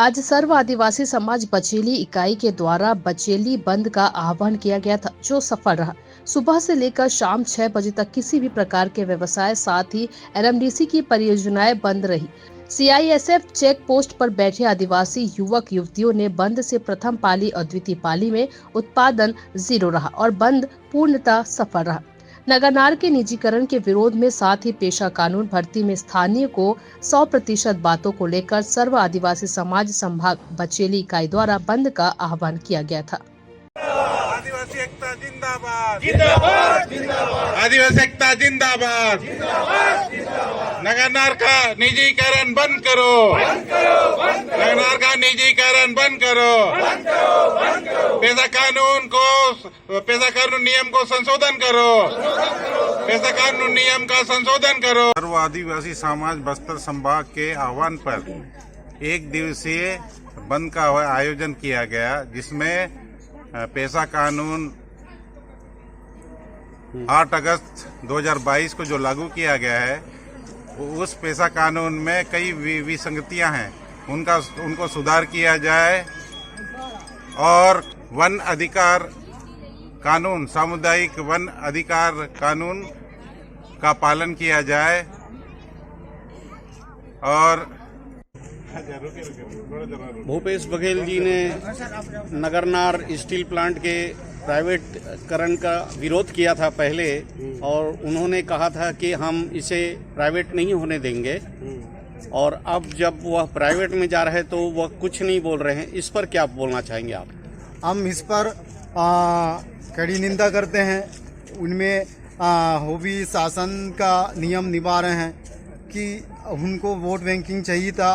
आज सर्व आदिवासी समाज बचेली इकाई के द्वारा बचेली बंद का आह्वान किया गया था, जो सफल रहा। सुबह से लेकर शाम 6 बजे तक किसी भी प्रकार के व्यवसाय, साथ ही एनएमडीसी की परियोजनाएं बंद रही। सीआईएसएफ चेक पोस्ट पर बैठे आदिवासी युवक युवतियों ने बंद से प्रथम पाली और द्वितीय पाली में उत्पादन 0 रहा और बंद पूर्णतः सफल रहा। नगरनार के निजीकरण के विरोध में, साथ ही पेशा कानून भर्ती में स्थानीय को 100% बातों को लेकर सर्व आदिवासी समाज संभाग बचेली इकाई द्वारा बंद का आह्वान किया गया था। आदिवासी एकता जिंदाबाद जिंदाबाद जिंदाबाद। आदिवासी एकता जिंदाबाद जिंदाबाद जिंदाबाद। नगरनार का निजीकरण बंद करो, बंद करो, बंद करो। नगरनार का निजीकरण बंद करो, बंद करो, बंद करो। पेशा कानून नियम को संशोधन करो, पेशा कानून नियम का संशोधन करो। सर्व आदिवासी समाज बस्तर संभाग के आह्वान पर एक दिवसीय बंद का आयोजन किया गया, जिसमें पेशा कानून 8 अगस्त 2022 को जो लागू किया गया है, उस पेशा कानून में कई विसंगतियां हैं, उनको सुधार किया जाए और वन अधिकार कानून, सामुदायिक वन अधिकार कानून का पालन किया जाए। और भूपेश बघेल जी ने नगरनार स्टील प्लांट के प्राइवेटकरण का विरोध किया था पहले, और उन्होंने कहा था कि हम इसे प्राइवेट नहीं होने देंगे, और अब जब वह प्राइवेट में जा रहे हैं तो वह कुछ नहीं बोल रहे हैं। इस पर क्या बोलना चाहेंगे आप? हम इस पर कड़ी निंदा करते हैं। उनमें वो भी शासन का नियम निभा रहे हैं कि उनको वोट बैंकिंग चाहिए था,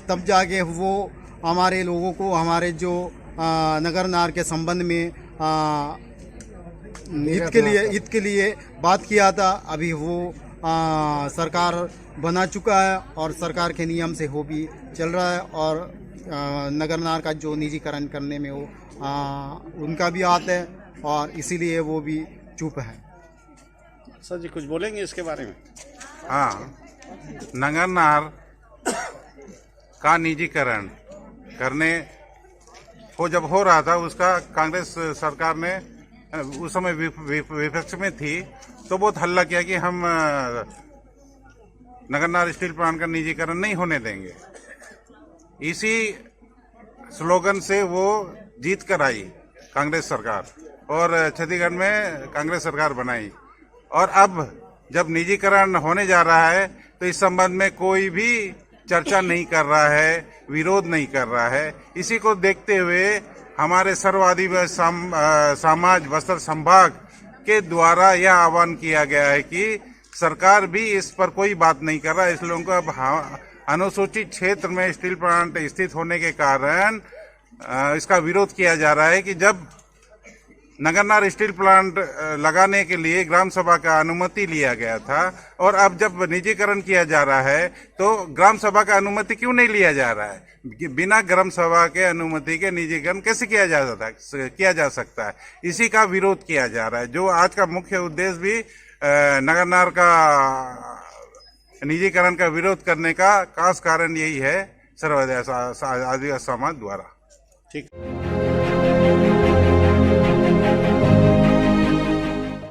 तब जाके वो हमारे लोगों को, हमारे जो नगरनार के संबंध में हित के लिए बात किया था। अभी वो सरकार बना चुका है और सरकार के नियम से वो भी चल रहा है, और नगरनार का जो निजीकरण करने में वो उनका भी हाथ है, और इसीलिए वो भी चुप है। सर जी कुछ बोलेंगे इसके बारे में? हाँ, नगरनार का निजीकरण करने को जब हो रहा था, उसका कांग्रेस सरकार ने उस समय विपक्ष में थी, तो बहुत हल्ला किया कि हम नगरनार स्टील प्लांट का निजीकरण नहीं होने देंगे। इसी स्लोगन से वो जीत कर आई कांग्रेस सरकार, और छत्तीसगढ़ में कांग्रेस सरकार बनाई। और अब जब निजीकरण होने जा रहा है, तो इस संबंध में कोई भी चर्चा नहीं कर रहा है, विरोध नहीं कर रहा है। इसी को देखते हुए हमारे सर्व आदिवासी समाज बस्तर संभाग के द्वारा यह आह्वान किया गया है कि सरकार भी इस पर कोई बात नहीं कर रहा है। इसलिए उनको अब अनुसूचित क्षेत्र में स्टील प्लांट स्थित होने के कारण इसका विरोध किया जा रहा है कि जब नगरनार स्टील प्लांट लगाने के लिए ग्राम सभा का अनुमति लिया गया था, और अब जब निजीकरण किया जा रहा है तो ग्राम सभा का अनुमति क्यों नहीं लिया जा रहा है? बिना ग्राम सभा के अनुमति के निजीकरण कैसे किया जा सकता है? इसी का विरोध किया जा रहा है। जो आज का मुख्य उद्देश्य भी नगरनार का निजीकरण का विरोध करने का खास कारण यही है, सर्व आदिवासी समाज द्वारा। ठीक।